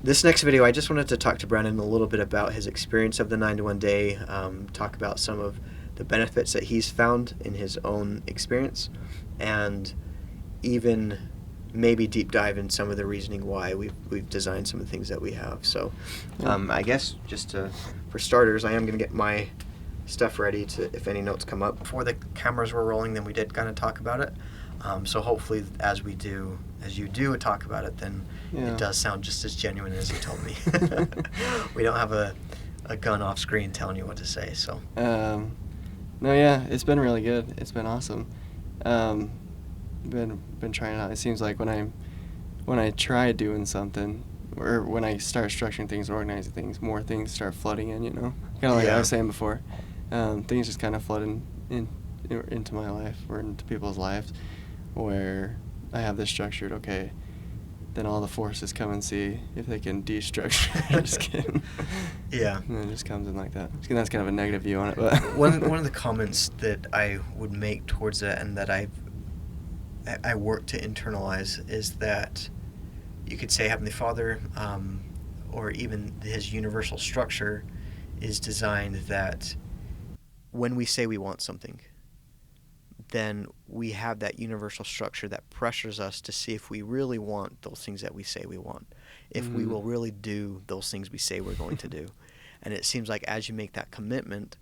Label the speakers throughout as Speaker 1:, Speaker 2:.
Speaker 1: This next video, I just wanted to talk to Brandon a little bit about his experience of the 9 to 1 day, talk about some of the benefits that he's found in his own experience, and even maybe deep dive in some of the reasoning why we've designed some of the things that we have. So I guess for starters, I am going to get my stuff ready to, if any notes come up. Before the cameras were rolling, then we did kind of talk about it. So hopefully as you do talk about it, then it does sound just as genuine as you told me. We don't have a gun off screen telling you what to say. So
Speaker 2: no, yeah, it's been really good. It's been awesome. Been trying it out. It seems like when I try doing something, or when I start structuring things, organizing things, more things start flooding in. Kind of like I was saying before. Things just kind of flood into my life or into people's lives, where I have this structured. Okay, then all the forces come and see if they can destructure. Just kidding.
Speaker 1: Yeah.
Speaker 2: And it just comes in like that. That's kind of a negative view on it. But
Speaker 1: one of the comments that I would make towards it, and that I work to internalize, is that you could say Heavenly Father, or even his universal structure, is designed that when we say we want something, then we have that universal structure that pressures us to see if we really want those things that we say we want, if we will really do those things we say we're going to do. And it seems like as you make that commitment,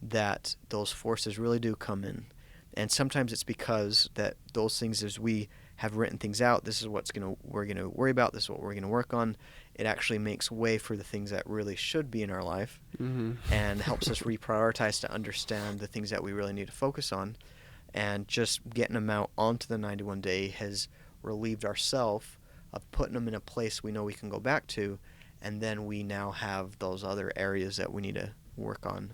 Speaker 1: that those forces really do come in. And sometimes it's because that those things, as we have written things out, this is what we're going to worry about, this is what we're going to work on, it actually makes way for the things that really should be in our life, and helps us reprioritize to understand the things that we really need to focus on. And just getting them out onto the 9 to 1 day has relieved ourselves of putting them in a place we know we can go back to, and then we now have those other areas that we need to work on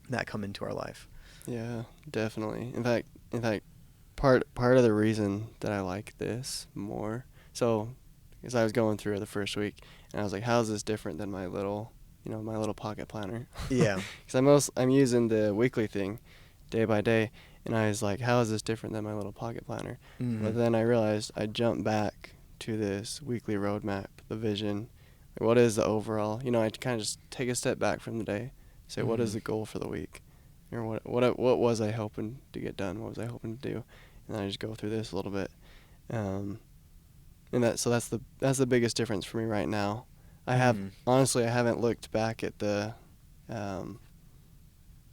Speaker 1: that come into our life.
Speaker 2: Yeah, definitely. In fact, part of the reason that I like this more, so as I was going through it the first week, and I was like, how is this different than my little pocket planner?
Speaker 1: Yeah.
Speaker 2: Because I'm using the weekly thing, day by day, and I was like, how is this different than my little pocket planner? But then I realized I jumped back to this weekly roadmap, the vision. What is the overall? I kind of just take a step back from the day, say, what is the goal for the week? Or what was I hoping to get done? What was I hoping to do? And then I just go through this a little bit, and that's the biggest difference for me right now. I haven't looked back at the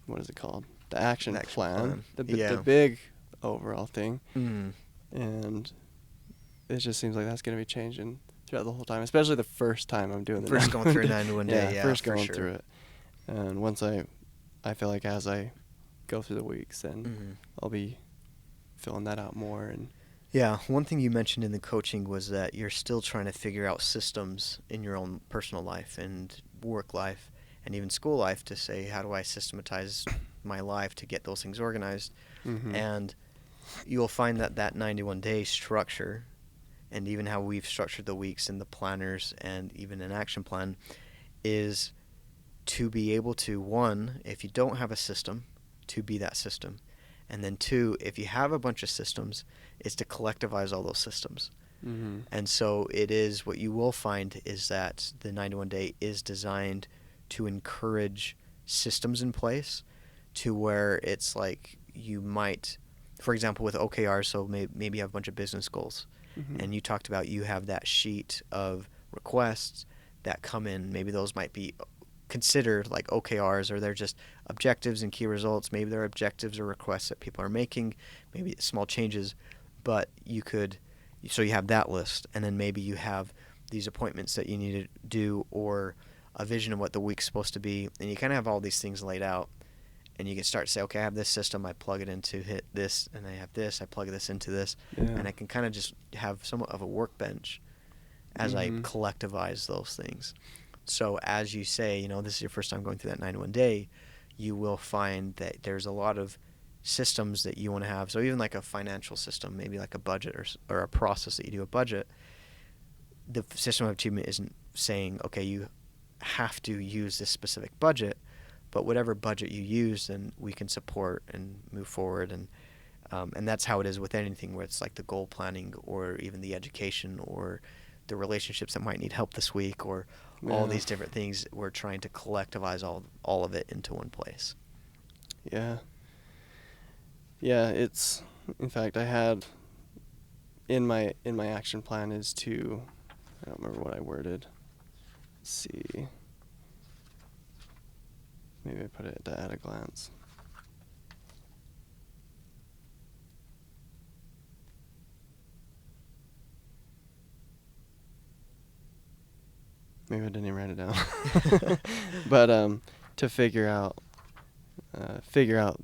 Speaker 2: what is it called? The action plan. The big overall thing, and it just seems like that's going to be changing throughout the whole time, especially the first time I'm doing
Speaker 1: first going through 9 to 1 day. Yeah,
Speaker 2: first going through it, and once I feel like as I go through the weeks, then I'll be filling that out more. And
Speaker 1: yeah, one thing you mentioned in the coaching was that you're still trying to figure out systems in your own personal life and work life and even school life to say, how do I systematize my life to get those things organized? And you'll find that 9 to 1 day structure, and even how we've structured the weeks and the planners and even an action plan, is to be able to, one, if you don't have a system, to be that system. And then two, if you have a bunch of systems, is to collectivize all those systems. And so it is, what you will find is that the 9 to 1 day is designed to encourage systems in place, to where it's like you might, for example, with OKRs, so maybe you have a bunch of business goals, and you talked about you have that sheet of requests that come in. Maybe those might be considered like OKRs, or they're just objectives and key results. Maybe they're objectives or requests that people are making, maybe small changes, but you have that list, and then maybe you have these appointments that you need to do, or a vision of what the week's supposed to be, and you kind of have all these things laid out, and you can start to say, okay, I have this system, I plug it into hit this, and I have this, I plug this into this, and I can kind of just have somewhat of a workbench as I collectivize those things. So as you say, this is your first time going through that 9 to 1 day, you will find that there's a lot of systems that you want to have. So even like a financial system, maybe like a budget or a process that you do a budget, the system of achievement isn't saying, okay, you have to use this specific budget, but whatever budget you use, then we can support and move forward. And that's how it is with anything, where it's like the goal planning or even the education or the relationships that might need help this week, or all these different things. We're trying to collectivize all of it into one place.
Speaker 2: Yeah. Yeah, it's, in fact, I had in my action plan is to, I don't remember what I worded. Let's see. Maybe I put it at a glance. Maybe I didn't even write it down. But to figure out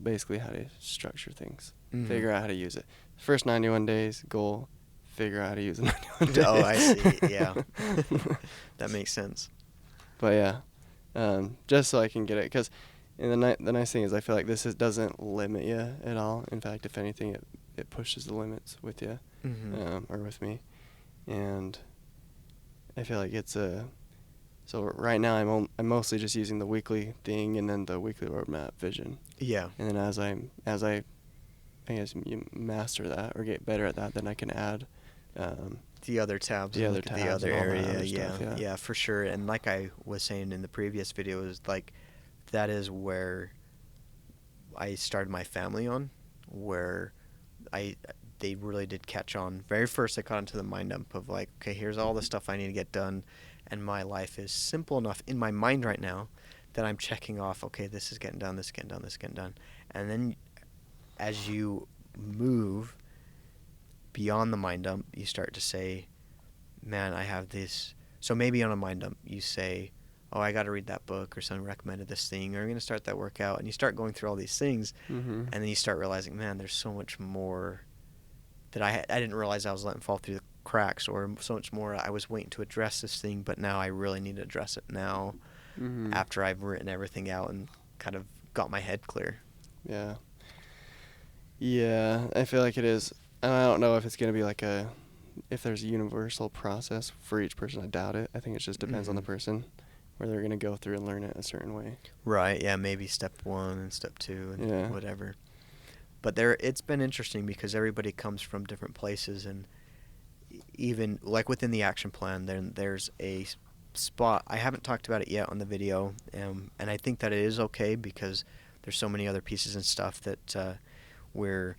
Speaker 2: basically how to structure things. Figure out how to use it. First 91 days, goal, figure out how to use it 91 days.
Speaker 1: Oh, I see. Yeah. That makes sense.
Speaker 2: But yeah, just so I can get it. Because the nice thing is I feel like this doesn't limit you at all. In fact, if anything, it pushes the limits with you, or with me. And I feel like it's so right now I'm mostly just using the weekly thing and then the weekly roadmap vision.
Speaker 1: Yeah.
Speaker 2: And then as I guess you master that or get better at that, then I can add
Speaker 1: the other tabs,
Speaker 2: the other
Speaker 1: area.
Speaker 2: other stuff,
Speaker 1: Yeah, for sure. And like I was saying in the previous video, is like that is where I started my family on, where they really did catch on. Very first, I got into the mind dump of like, okay, here's all the stuff I need to get done, and my life is simple enough in my mind right now that I'm checking off, okay, this is getting done, this is getting done, this is getting done. And then as you move beyond the mind dump, you start to say, man, I have this. So maybe on a mind dump, you say, oh, I got to read that book, or someone recommended this thing, or I'm going to start that workout. And you start going through all these things, and then you start realizing, man, there's so much more that I didn't realize I was letting fall through the cracks, or so much more I was waiting to address this thing, but now I really need to address it now after I've written everything out and kind of got my head clear.
Speaker 2: Yeah. Yeah, I feel like it is. And I don't know if it's going to be like if there's a universal process for each person. I doubt it. I think it just depends on the person, where they're going to go through and learn it a certain way.
Speaker 1: Right, yeah, maybe step 1 and step 2 and whatever. But it's been interesting because everybody comes from different places, and even like within the action plan, then there's a spot. I haven't talked about it yet on the video, and I think that it is okay because there's so many other pieces and stuff that where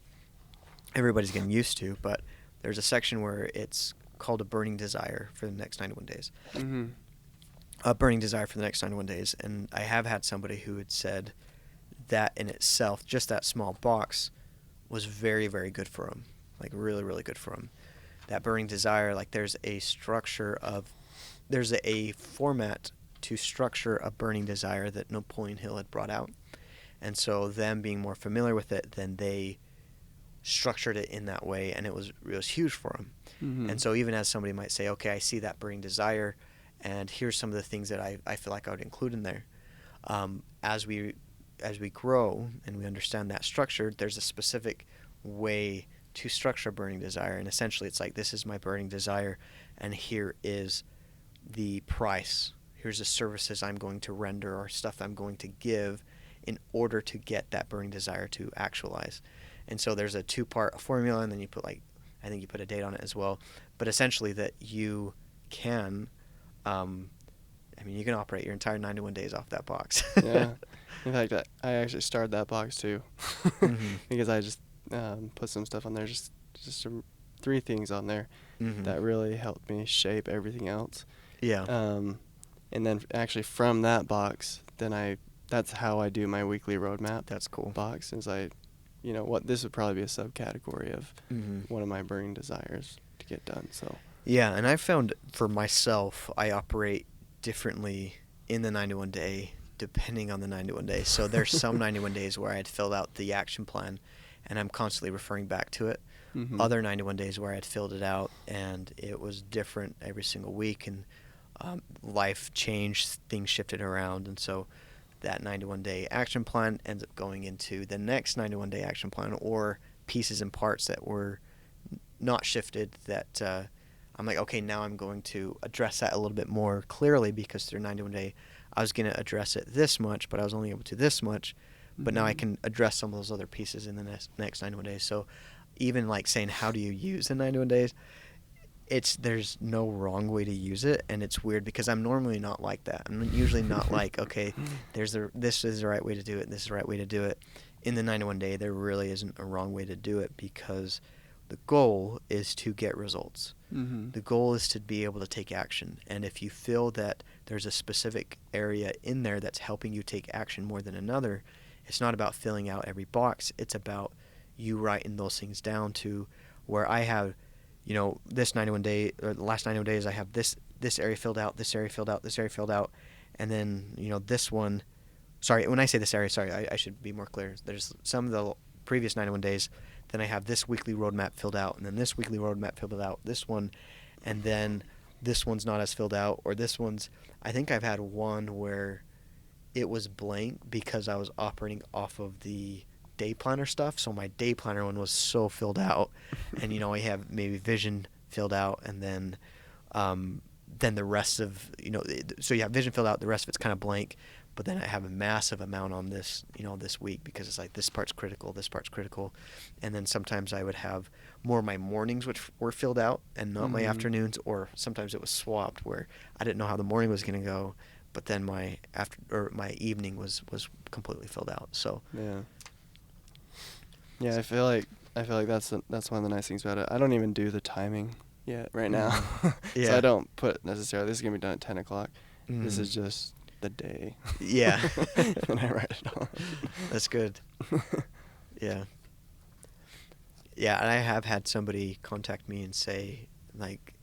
Speaker 1: everybody's getting used to. But there's a section where it's called a burning desire for the next 91 days. A burning desire for the next 91 days. And I have had somebody who had said that in itself, just that small box, was very, very good for them. Like really, really good for them. That burning desire, like there's a format to structure a burning desire that Napoleon Hill had brought out. And so them being more familiar with it, then they structured it in that way, and it was huge for them. And so even as somebody might say, okay, I see that burning desire, and here's some of the things that I feel like I would include in there. As we grow and we understand that structure, there's a specific way to structure a burning desire, and essentially it's like, this is my burning desire, and here is the price. Here's the services I'm going to render or stuff I'm going to give in order to get that burning desire to actualize. And so there's a 2-part formula, and then you put I think you put a date on it as well. But essentially that you can, you can operate your entire 91 days off that box.
Speaker 2: Yeah. In fact, I actually started that box too, because I just put some stuff on there, just some 3 things on there that really helped me shape everything else.
Speaker 1: Yeah.
Speaker 2: And then actually from that box, then that's how I do my weekly roadmap.
Speaker 1: That's cool.
Speaker 2: Box is this would probably be a subcategory of one of my burning desires to get done. So.
Speaker 1: Yeah, and I found for myself, I operate differently in the 91 day, depending on the 91 days. So there's some 91 days where I had filled out the action plan, and I'm constantly referring back to it. Other 91 days where I had filled it out, and it was different every single week, and life changed, things shifted around, and so that 91-day action plan ends up going into the next 91-day action plan, or pieces and parts that were not shifted that I'm like, okay, now I'm going to address that a little bit more clearly, because through 91-day I was going to address it this much, but I was only able to this much. But now I can address some of those other pieces in the next 91 days. So even like saying, how do you use the 91 days? there's no wrong way to use it, and it's weird because I'm normally not like that. I'm usually not like, okay, this is the right way to do it, this is the right way to do it. In the 91 day, there really isn't a wrong way to do it because the goal is to get results.
Speaker 2: Mm-hmm.
Speaker 1: The goal is to be able to take action. And if you feel that there's a specific area in there that's helping you take action more than another, it's not about filling out every box. It's about you writing those things down to where I have, this 91 day, or the last 91 days, I have this area filled out, this area filled out, this area filled out. And then, this one, sorry, when I say this area, sorry, I should be more clear. There's some of the previous 91 days, then I have this weekly roadmap filled out, and then this weekly roadmap filled out, this one, and then this one's not as filled out, or this one's, I think I've had one where it was blank because I was operating off of the day planner stuff, so my day planner one was so filled out, and I have maybe vision filled out, and then the rest of, so you have vision filled out, the rest of it's kind of blank. But then I have a massive amount on this, this week because it's like this part's critical, and then sometimes I would have more of my mornings which were filled out and not my afternoons, or sometimes it was swapped where I didn't know how the morning was going to go, but then my evening was completely filled out. So
Speaker 2: yeah, I feel like that's one of the nice things about it. I don't even do the timing yet right now,
Speaker 1: Yeah.
Speaker 2: So I don't put necessarily this is gonna be done at 10 o'clock. This
Speaker 1: Mm.
Speaker 2: is just the day.
Speaker 1: Yeah.
Speaker 2: And I write it on.
Speaker 1: That's good. Yeah. Yeah, and I have had somebody contact me and say, like,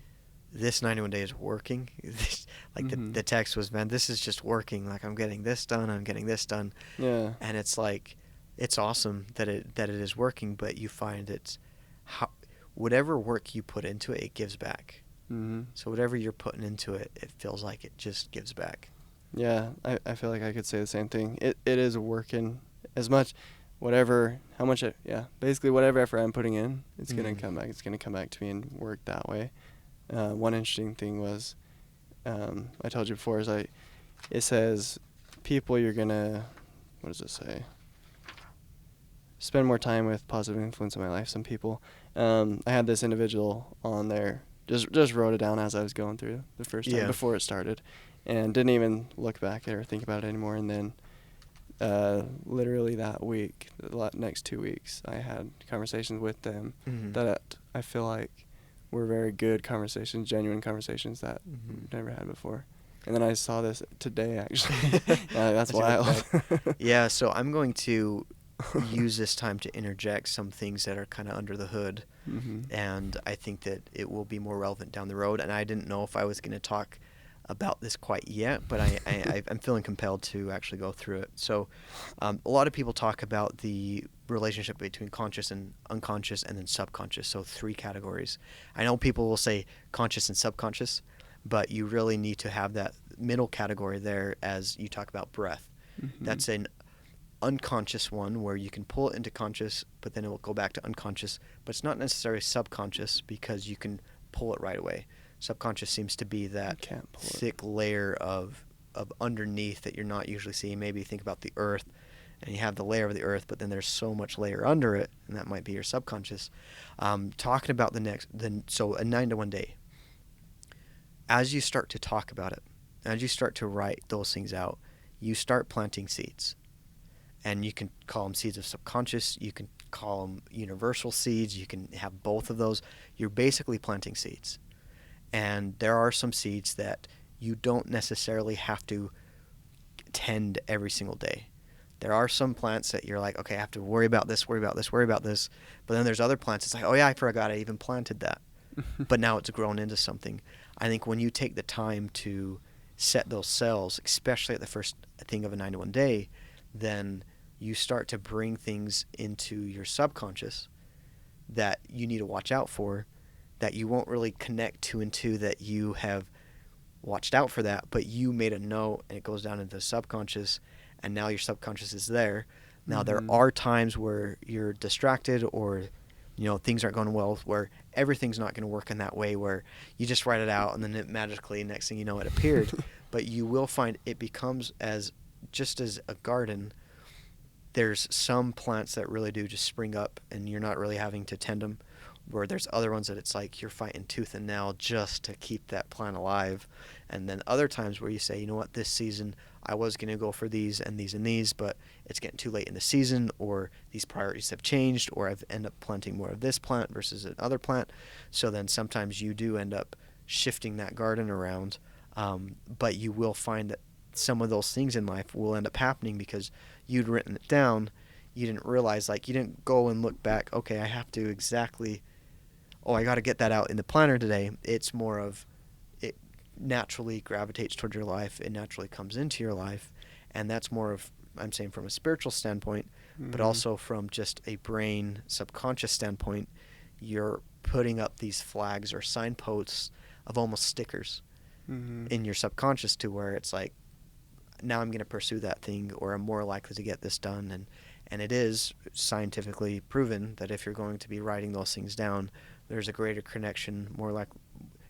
Speaker 1: this 91 day is working. The text was, man, this is just working. Like, I'm getting this done.
Speaker 2: Yeah.
Speaker 1: And it's like, it's awesome that it is working, but you find whatever work you put into it, it gives back.
Speaker 2: Mm-hmm.
Speaker 1: So whatever you're putting into it, it feels like it just gives back.
Speaker 2: Yeah, I feel like I could say the same thing. It is working as much, basically whatever effort I'm putting in, it's gonna come back. It's gonna come back to me and work that way. One interesting thing was, I told you before, it says, people you're gonna, what does it say? Spend more time with, positive influence in my life. Some people, I had this individual on there, just wrote it down as I was going through the first time before it started. And didn't even look back at it or think about it anymore. And then literally that week, the next 2 weeks, I had conversations with them that I feel like were very good conversations, genuine conversations that I've never had before. And then I saw this today, actually. That's wild.
Speaker 1: Yeah, so I'm going to use this time to interject some things that are kind of under the hood. And I think that it will be more relevant down the road. And I didn't know if I was going to talk about this quite yet, but I'm feeling compelled to actually go through it. So a lot of people talk about the relationship between conscious and unconscious and then subconscious, so 3 categories. I know people will say conscious and subconscious, but you really need to have that middle category there as you talk about breath. That's an unconscious one where you can pull it into conscious, but then it will go back to unconscious, but it's not necessarily subconscious because you can pull it right away. Subconscious seems to be that thick layer of underneath that you're not usually seeing. Maybe think about the earth, and you have the layer of the earth, but then there's so much layer under it, and that might be your subconscious. Talking about so a 91 day. As you start to talk about it, as you start to write those things out, you start planting seeds. And you can call them seeds of subconscious. You can call them universal seeds. You can have both of those. You're basically planting seeds. And there are some seeds that you don't necessarily have to tend every single day. There are some plants that you're like, okay, I have to worry about this. But then there's other plants, it's like, oh yeah, I forgot I even planted that. But now it's grown into something. I think when you take the time to set those cells, especially at the first thing of a 91 day, then you start to bring things into your subconscious that you need to watch out for, that you won't really connect 2 and 2 that you have watched out for that, but you made a note and it goes down into the subconscious, and now your subconscious is there. Now there are times where you're distracted or things aren't going well, where everything's not going to work in that way where you just write it out and then it magically, next thing you know, it appeared. But you will find it becomes just as a garden. There's some plants that really do just spring up and you're not really having to tend them, where there's other ones that it's like you're fighting tooth and nail just to keep that plan alive. And then other times where you say, you know what, this season I was going to go for these and these and these, but it's getting too late in the season, or these priorities have changed, or I've ended up planting more of this plant versus another plant. So then sometimes you do end up shifting that garden around, but you will find that some of those things in life will end up happening because you'd written it down. You didn't realize, like, you didn't go and look back, okay, I have to exactly, oh, I got to get that out in the planner today. It's more of, it naturally gravitates toward your life. It naturally comes into your life. And that's more of, I'm saying from a spiritual standpoint, but also from just a brain subconscious standpoint, you're putting up these flags or signposts of almost stickers in your subconscious to where it's like, now I'm going to pursue that thing, or I'm more likely to get this done. And it is scientifically proven that if you're going to be writing those things down, there's a greater connection,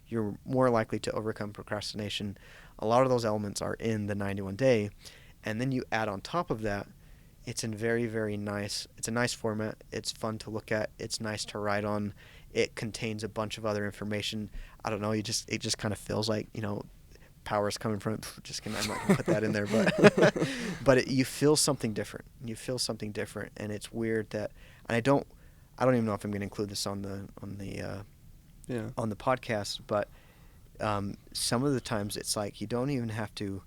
Speaker 1: you're more likely to overcome procrastination. A lot of those elements are in the 91 day. And then you add on top of that, it's in very, very nice, it's a nice format. It's fun to look at. It's nice to write on. It contains a bunch of other information. I don't know, it just kind of feels like, power's coming from it. Just kidding, I'm not gonna put that in there, but you feel something different. You feel something different, and it's weird that, and I don't even know if I'm gonna include this on the podcast, but some of the times it's like you don't even have to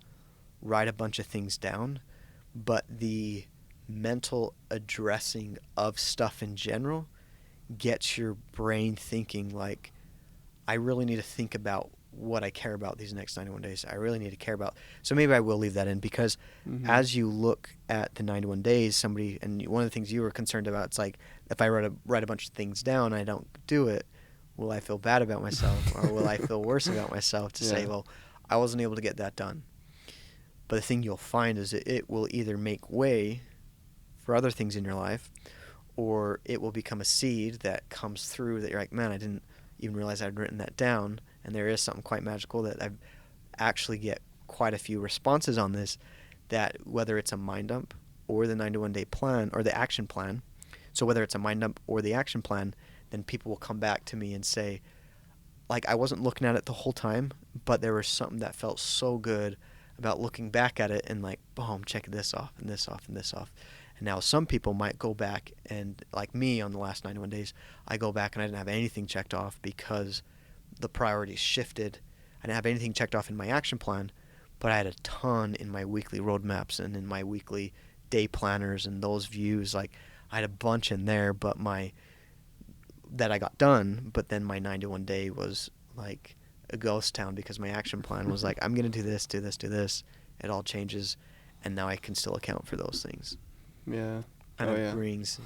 Speaker 1: write a bunch of things down, but the mental addressing of stuff in general gets your brain thinking like, I really need to think about what I care about these next 91 days. I really need to care about. So maybe I will leave that in, because as you look at the 91 days, and one of the things you were concerned about, it's like, if I write a bunch of things down and I don't do it, will I feel bad about myself, or will I feel worse about myself to say, well, I wasn't able to get that done? But the thing you'll find is it will either make way for other things in your life, or it will become a seed that comes through that you're like, man, I didn't even realize I'd written that down. And there is something quite magical that I've actually get quite a few responses on this, that whether it's a mind dump or the 91 day plan or the action plan, so whether it's a mind dump or the action plan, then people will come back to me and say, like, I wasn't looking at it the whole time, but there was something that felt so good about looking back at it and like, boom, check this off and this off and this off. And now some people might go back and, like me on the last 91 days, I go back and I didn't have anything checked off because the priorities shifted. I didn't have anything checked off in my action plan, but I had a ton in my weekly roadmaps and in my weekly day planners and those views. Like, I had a bunch in there, but that I got done, but then my 91 day was like a ghost town because my action plan was like, I'm going to do this, do this, do this. It all changes, and now I can still account for those things.
Speaker 2: Yeah.
Speaker 1: And it brings,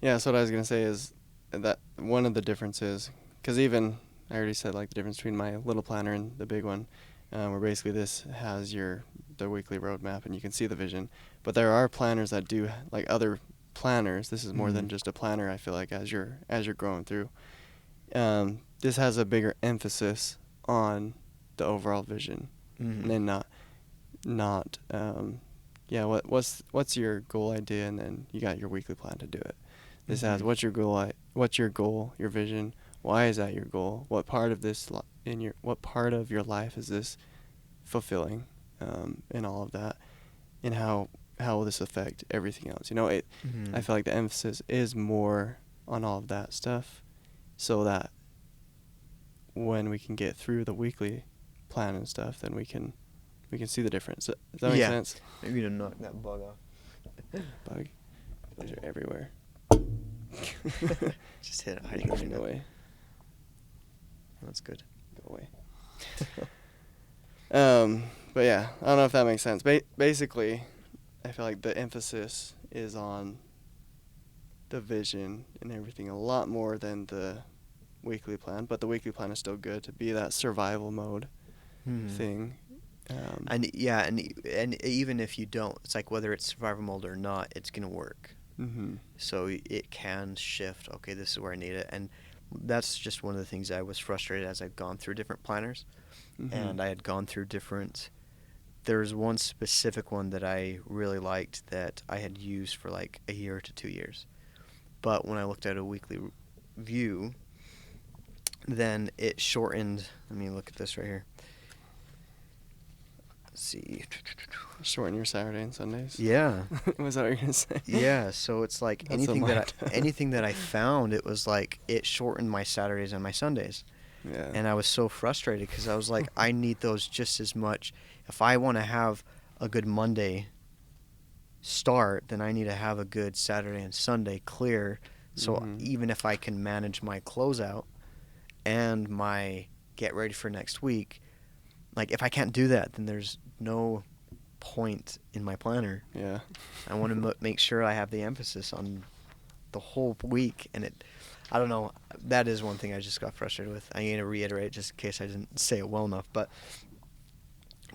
Speaker 2: Yeah, so what I was going to say is that one of the differences, because even I already said, like, the difference between my little planner and the big one, where basically this has the weekly roadmap and you can see the vision. But there are planners that do, like other planners, this is more than just a planner, I feel like, as you're growing through. This has a bigger emphasis on the overall vision, and then not what's your goal idea, and then you got your weekly plan to do it. This has what's your goal, your vision, why is that your goal, what part of your life is this fulfilling, and all of that, and how will this affect everything else? I feel like the emphasis is more on all of that stuff, so that when we can get through the weekly plan and stuff, then we can see the difference. Does that make sense?
Speaker 1: Maybe to knock that bug off.
Speaker 2: Bugs are everywhere.
Speaker 1: Just hit it, hiding
Speaker 2: Go away.
Speaker 1: That's good.
Speaker 2: Go away. But yeah, I don't know if that makes sense. Basically, I feel like the emphasis is on the vision and everything a lot more than the weekly plan, but the weekly plan is still good to be that survival mode thing.
Speaker 1: And even if you don't, it's like whether it's survival mode or not, it's gonna work. So it can shift. Okay, this is where I need it, and that's just one of the things I was frustrated as I've gone through different planners, and I had gone through different. There was one specific one that I really liked that I had used for like a year to 2 years, but when I looked at a weekly view, then it shortened. Let me look at this right here. Let's see.
Speaker 2: Shorten your Saturday and Sundays.
Speaker 1: Yeah.
Speaker 2: Was that what you're gonna say?
Speaker 1: Yeah, so it's like
Speaker 2: That's
Speaker 1: anything
Speaker 2: what
Speaker 1: that
Speaker 2: mine does.
Speaker 1: anything that I found, it was like it shortened my Saturdays and my Sundays.
Speaker 2: Yeah.
Speaker 1: And I was so frustrated because I was like, I need those just as much. If I want to have a good Monday start, then I need to have a good Saturday and Sunday clear. So
Speaker 2: Mhm.
Speaker 1: even if I can manage my closeout and my get ready for next week, like if I can't do that, then there's no point in my planner.
Speaker 2: Yeah.
Speaker 1: I want to make sure I have the emphasis on the whole week, and I don't know, that is one thing I just got frustrated with. I'm going to reiterate just in case I didn't say it well enough, but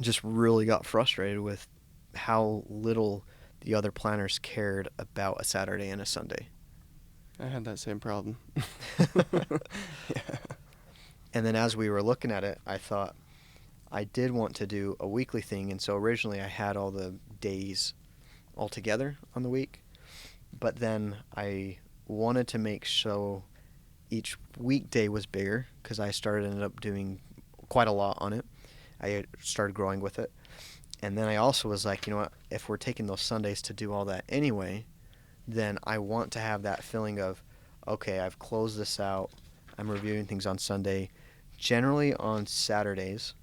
Speaker 1: just really got frustrated with how little the other planners cared about a Saturday and a Sunday.
Speaker 2: I had that same problem. Yeah.
Speaker 1: And then as we were looking at it, I thought I did want to do a weekly thing, and so originally I had all the days all together on the week, but then I wanted to make so each weekday was bigger because I ended up doing quite a lot on it. I started growing with it. And then I also was like, you know what, if we're taking those Sundays to do all that anyway, then I want to have that feeling of, okay, I've closed this out. I'm reviewing things on Sunday. Generally on Saturdays,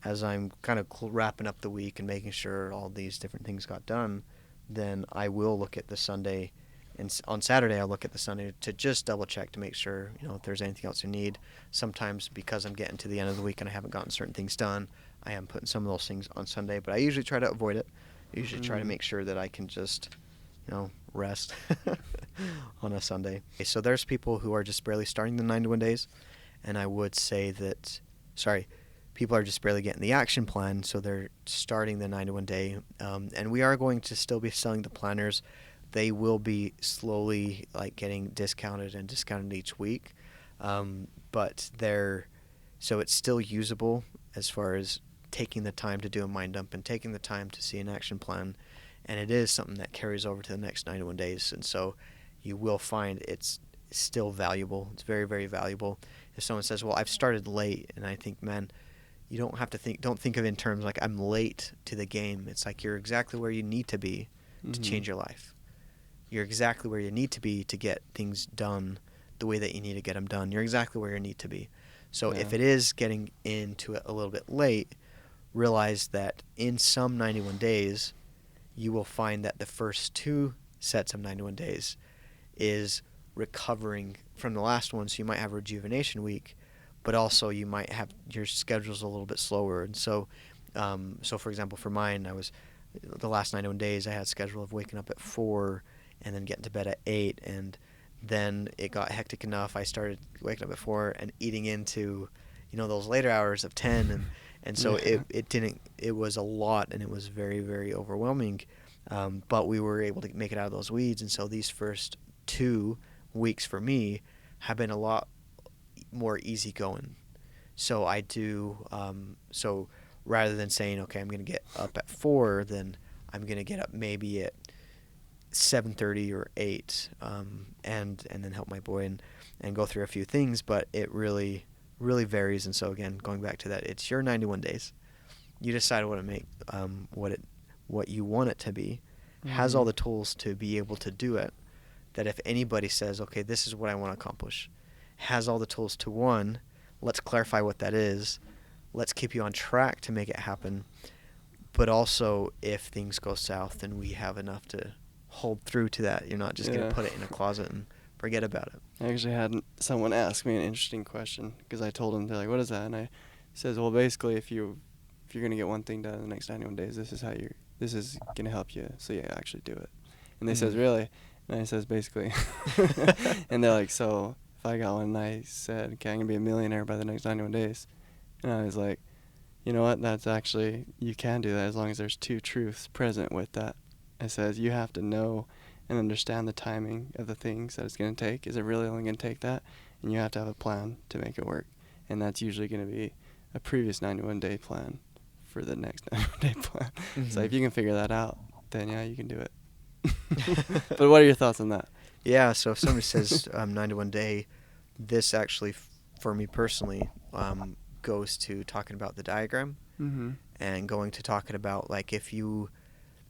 Speaker 1: as I'm kind of wrapping up the week and making sure all these different things got done, then I will look at the Sunday. And on Saturday, I'll look at the Sunday to just double check to make sure, if there's anything else you need. Sometimes because I'm getting to the end of the week and I haven't gotten certain things done, I am putting some of those things on Sunday. But I usually try to avoid it. I usually try to make sure that I can just, rest on a Sunday. Okay, so there's people who are just barely starting the 91 days. And I would say that, people are just barely getting the action plan. So they're starting the 91 day. And we are going to still be selling the planners. They will be slowly getting discounted each week, but so it's still usable as far as taking the time to do a mind dump and taking the time to see an action plan, and it is something that carries over to the next 91 days, and so you will find it's still valuable. It's very, very valuable. If someone says, well, I've started late, and I think, man, you don't have to don't think of it in terms like I'm late to the game. It's like you're exactly where you need to be to change your life. You're exactly where you need to be to get things done the way that you need to get them done. You're exactly where you need to be. So if it is getting into it a little bit late, realize that in some 91 days, you will find that the first two sets of 91 days is recovering from the last one. So you might have a rejuvenation week, but also you might have your schedule's a little bit slower. And so, for example, for mine, the last 91 days, I had a schedule of waking up at 4 and then getting to bed at 8, and then it got hectic enough. I started waking up at 4 and eating into, those later hours of 10, and so it was a lot, and it was very, very overwhelming. But we were able to make it out of those weeds, and so these first 2 weeks for me have been a lot more easygoing. So I do, so rather than saying, okay, I'm going to get up at 4, then I'm going to get up maybe at 7:30 or 8, and then help my boy and go through a few things, but it really, really varies. And so again, going back to that, it's your 91 days. You decide what you want it to be, has all the tools to be able to do it, that if anybody says, okay, this is what I want to accomplish, has all the tools to, one, let's clarify what that is, let's keep you on track to make it happen, but also if things go south, then we have enough to hold through to that. You're not just going to put it in a closet and forget about it.
Speaker 2: I actually had someone ask me an interesting question because I told them, they're like, what is that? And I says, well, basically, if you're going to get one thing done in the next 91 days, this is going to help you so you actually do it. And they says, really? And I says, basically. And they're like, so if I got one and I said, okay, I'm going to be a millionaire by the next 91 days. And I was like, you know what? That's actually, you can do that as long as there's 2 truths present with that. It says you have to know and understand the timing of the things that it's going to take. Is it really only going to take that? And you have to have a plan to make it work. And that's usually going to be a previous 91-day plan for the next 91-day plan. So if you can figure that out, then yeah, you can do it. But what are your thoughts on that?
Speaker 1: Yeah, so if somebody says 91 day, this actually for me personally, goes to talking about the diagram
Speaker 2: Mm-hmm.
Speaker 1: and going to talking about like if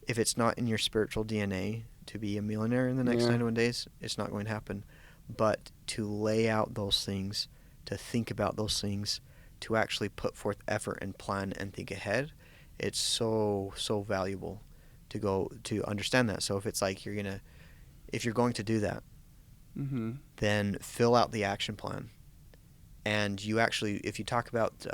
Speaker 1: it's not in your spiritual DNA to be a millionaire in the next
Speaker 2: Yeah.
Speaker 1: 91 days, it's not going to happen. But to lay out those things, to think about those things, to actually put forth effort and plan and think ahead, it's so valuable to go to understand that. So if it's like if you're going to do that,
Speaker 2: Mm-hmm.
Speaker 1: then fill out the action plan. And you actually, if you talk about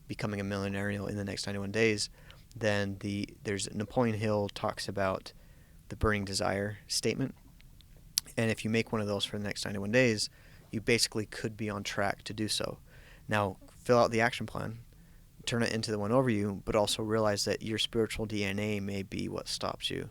Speaker 1: becoming a millionaire in the next 91 days, then there's Napoleon Hill talks about the burning desire statement. And if you make one of those for the next 91 days, you basically could be on track to do so. Now, fill out the action plan, turn it into the one over you, but also realize that your spiritual DNA may be what stops you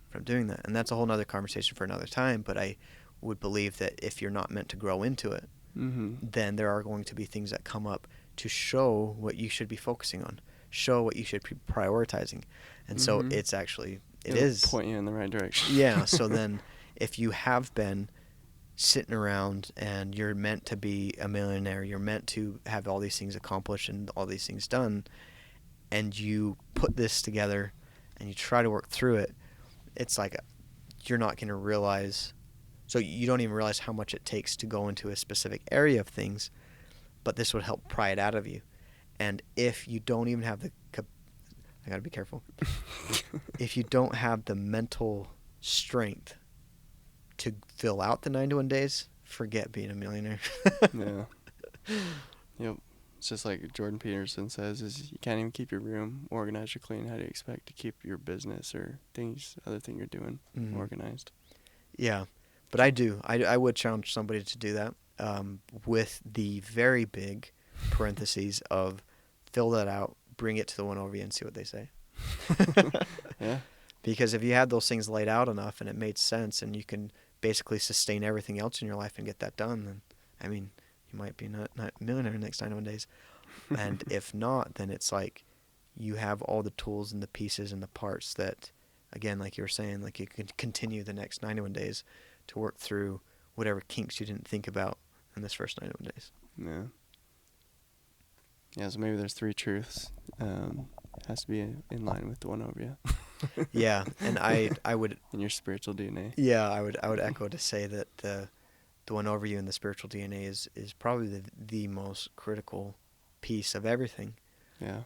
Speaker 1: from doing that. And that's a whole nother conversation for another time, but I would believe that if you're not meant to grow into it,
Speaker 2: Mm-hmm.
Speaker 1: then there are going to be things that come up to show what you should be focusing on, show what you should be prioritizing. And so
Speaker 2: Mm-hmm.
Speaker 1: it's actually,
Speaker 2: It'll point you in the right direction.
Speaker 1: Yeah, so then if you have been sitting around and you're meant to be a millionaire, you're meant to have all these things accomplished and all these things done, and you put this together and you try to work through it, it's like you're not going to realize, so you don't even realize how much it takes to go into a specific area of things, but this would help pry it out of you. And if you don't even have I got to be careful. If you don't have the mental strength to fill out the 91 days, forget being a millionaire.
Speaker 2: Yeah. Yep. It's just like Jordan Peterson says, is you can't even keep your room organized or clean. How do you expect to keep your business or other thing you're doing organized?
Speaker 1: Yeah, but I do. I would challenge somebody to do that with the very big parentheses of fill that out, bring it to the one over you and see what they say.
Speaker 2: Yeah.
Speaker 1: Because if you had those things laid out enough and it made sense and you can basically sustain everything else in your life and get that done, then, I mean, you might be not a millionaire in the next 91 days. And if not, then it's like you have all the tools and the pieces and the parts that, again, like you were saying, like you can continue the next 91 days to work through whatever kinks you didn't think about in this first 91 days.
Speaker 2: Yeah. Yeah, so maybe there's 3 truths. Has to be in line with the one over you.
Speaker 1: Yeah, and I would
Speaker 2: in your spiritual DNA.
Speaker 1: Yeah, I would echo to say that the one over you in the spiritual DNA is probably the most critical piece of everything.
Speaker 2: Yeah.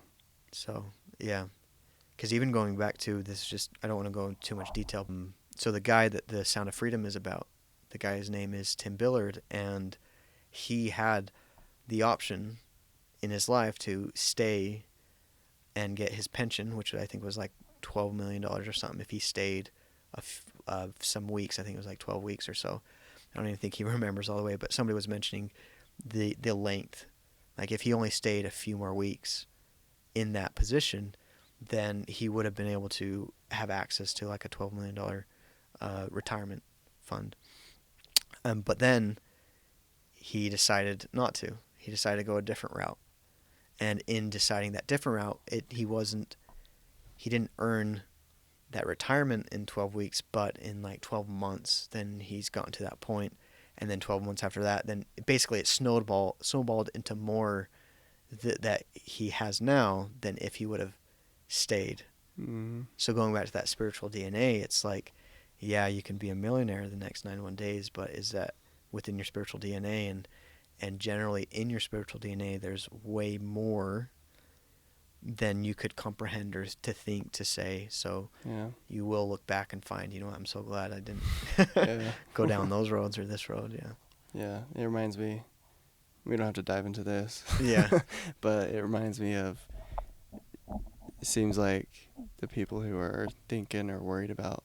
Speaker 1: So, yeah. Because even going back to this, I don't want to go into too much detail. So the guy that the Sound of Freedom is about, the guy's name is Tim Billard, and he had the option in his life to stay and get his pension, which I think was like $12 million or something if he stayed some weeks. I think it was like 12 weeks or so. I don't even think he remembers all the way, but somebody was mentioning the length. Like if he only stayed a few more weeks in that position, then he would have been able to have access to like a $12 million retirement fund. But then he decided not to. He decided to go a different route. And in deciding that different route, he didn't earn that retirement in 12 weeks, but in like 12 months, then he's gotten to that point. And then 12 months after that, then basically it snowballed into more that he has now than if he would have stayed.
Speaker 2: Mm-hmm.
Speaker 1: So going back to that spiritual DNA, it's like, yeah, you can be a millionaire the next 91 days, but is that within your spiritual DNA? And generally in your spiritual DNA, there's way more than you could comprehend or to think to say. So
Speaker 2: yeah.
Speaker 1: You will look back and find, I'm so glad I didn't go down those roads or this road. Yeah.
Speaker 2: Yeah. It reminds me, we don't have to dive into this.
Speaker 1: Yeah.
Speaker 2: But it reminds me of, it seems like the people who are thinking or worried about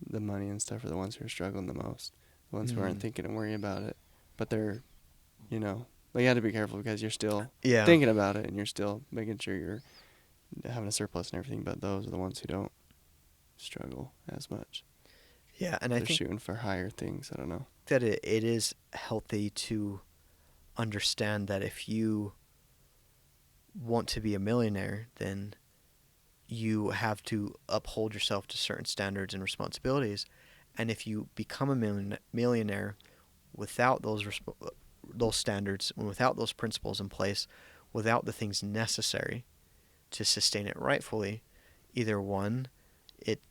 Speaker 2: the money and stuff are the ones who are struggling the most. The ones who aren't thinking and worrying about it. But they're, you have to be careful because you're still thinking about it and you're still making sure you're having a surplus and everything. But those are the ones who don't struggle as much.
Speaker 1: Yeah, and
Speaker 2: they're
Speaker 1: I think
Speaker 2: shooting for higher things. I don't know.
Speaker 1: That it is healthy to understand that if you want to be a millionaire, then you have to uphold yourself to certain standards and responsibilities. And if you become a millionaire without those those standards and without those principles in place, without the things necessary to sustain it rightfully, either one, it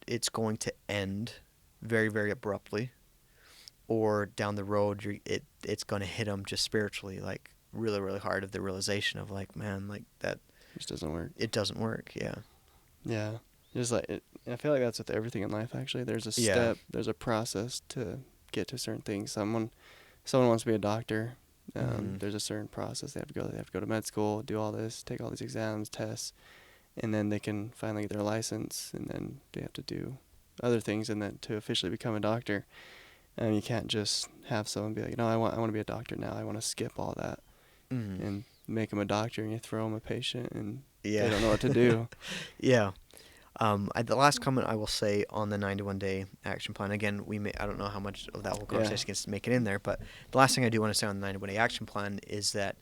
Speaker 1: it's going to end very, very abruptly, or down the road it's going to hit them just spiritually, like really, really hard, of the realization of like, man, like that
Speaker 2: Which doesn't work.
Speaker 1: it doesn't work. Yeah.
Speaker 2: Yeah. Just like I feel like that's with everything in life. Actually, there's a
Speaker 1: Yeah.
Speaker 2: step, there's a process to get to certain things. Someone wants to be a doctor. There's a certain process they have to go. They have to go to med school, do all this, take all these exams, tests, and then they can finally get their license. And then they have to do other things, and then to officially become a doctor. And you can't just have someone be like, no, I want to be a doctor now. I want to skip all that and make them a doctor, and you throw them a patient, and
Speaker 1: Yeah.
Speaker 2: they don't know what to do.
Speaker 1: Yeah. The last comment I will say on the 91 day action plan, again, I don't know how much of that whole conversation gets to make it in there, but the last thing I do want to say on the 91 day action plan is that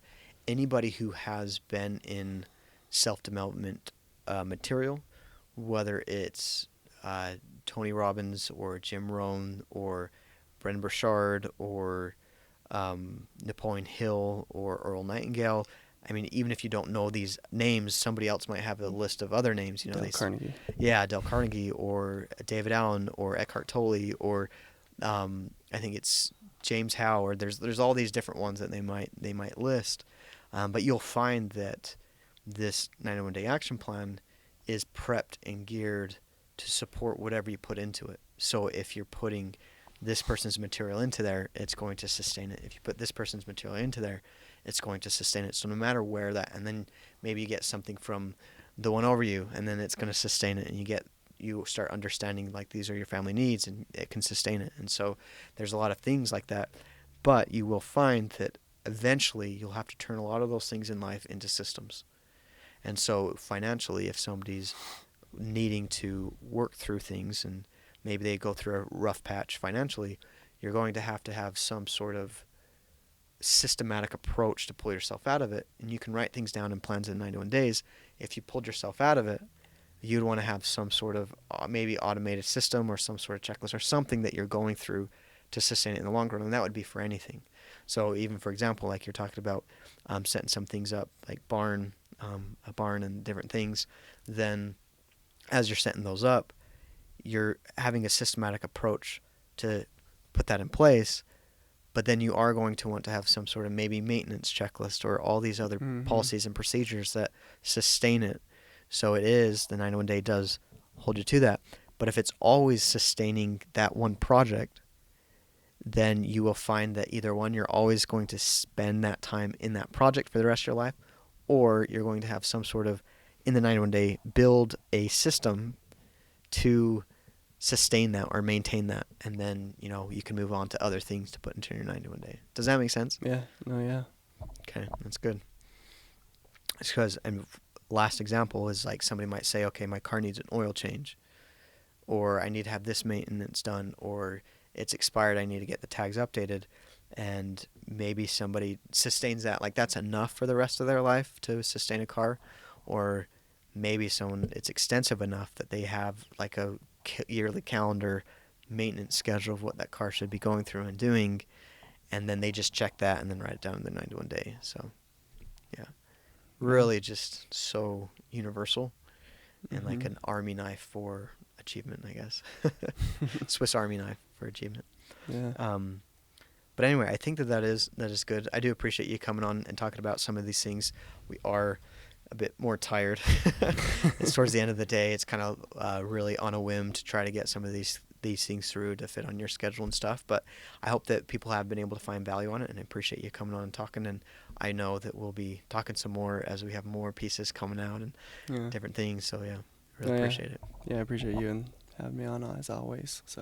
Speaker 1: anybody who has been in self-development material, whether it's Tony Robbins or Jim Rohn or Brendan Burchard or Napoleon Hill or Earl Nightingale. I mean, even if you don't know these names, somebody else might have a list of other names. You know,
Speaker 2: Dale Carnegie.
Speaker 1: Yeah, Dale Carnegie or David Allen or Eckhart Tolle or I think it's James Howard. There's all these different ones that they might list, but you'll find that this 91 day action plan is prepped and geared to support whatever you put into it. So if you're putting this person's material into there, it's going to sustain it. If you put this person's material into there, it's going to sustain it. So no matter where that, and then maybe you get something from the one over you, and then it's going to sustain it, and you start understanding like these are your family needs, and it can sustain it. And so there's a lot of things like that, but you will find that eventually you'll have to turn a lot of those things in life into systems. And so financially, if somebody's needing to work through things and maybe they go through a rough patch financially, you're going to have some sort of systematic approach to pull yourself out of it. And you can write things down in plans in 91 days. If you pulled yourself out of it, you'd want to have some sort of maybe automated system or some sort of checklist or something that you're going through to sustain it in the long run. And that would be for anything. So even, for example, like you're talking about setting some things up like a barn and different things, then as you're setting those up, you're having a systematic approach to put that in place, but then you are going to want to have some sort of maybe maintenance checklist or all these other policies and procedures that sustain it. So it is, the 91 day does hold you to that. But if it's always sustaining that one project, then you will find that either one, you're always going to spend that time in that project for the rest of your life, or you're going to have some sort of, in the 91 day, build a system to sustain that or maintain that, and then you can move on to other things to put into your 91 day. Does that make sense?
Speaker 2: Yeah. No. Yeah.
Speaker 1: Okay, that's good. It's because, and last example is like somebody might say, okay, my car needs an oil change, or I need to have this maintenance done, or it's expired, I need to get the tags updated, and maybe somebody sustains that, like that's enough for the rest of their life to sustain a car, or maybe it's extensive enough that they have like a yearly calendar maintenance schedule of what that car should be going through and doing, and then they just check that and then write it down in the 91 day. So yeah, really just so universal and like an army knife for achievement, I guess. Swiss Army knife for achievement.
Speaker 2: Yeah.
Speaker 1: But anyway, I think that is good. I do appreciate you coming on and talking about some of these things. We are a bit more tired. It's towards the end of the day. It's kind of really on a whim to try to get some of these things through to fit on your schedule and stuff. But I hope that people have been able to find value on it, and I appreciate you coming on and talking. And I know that we'll be talking some more as we have more pieces coming out and different things. So yeah, really appreciate it.
Speaker 2: Yeah, I appreciate you and having me on as always. So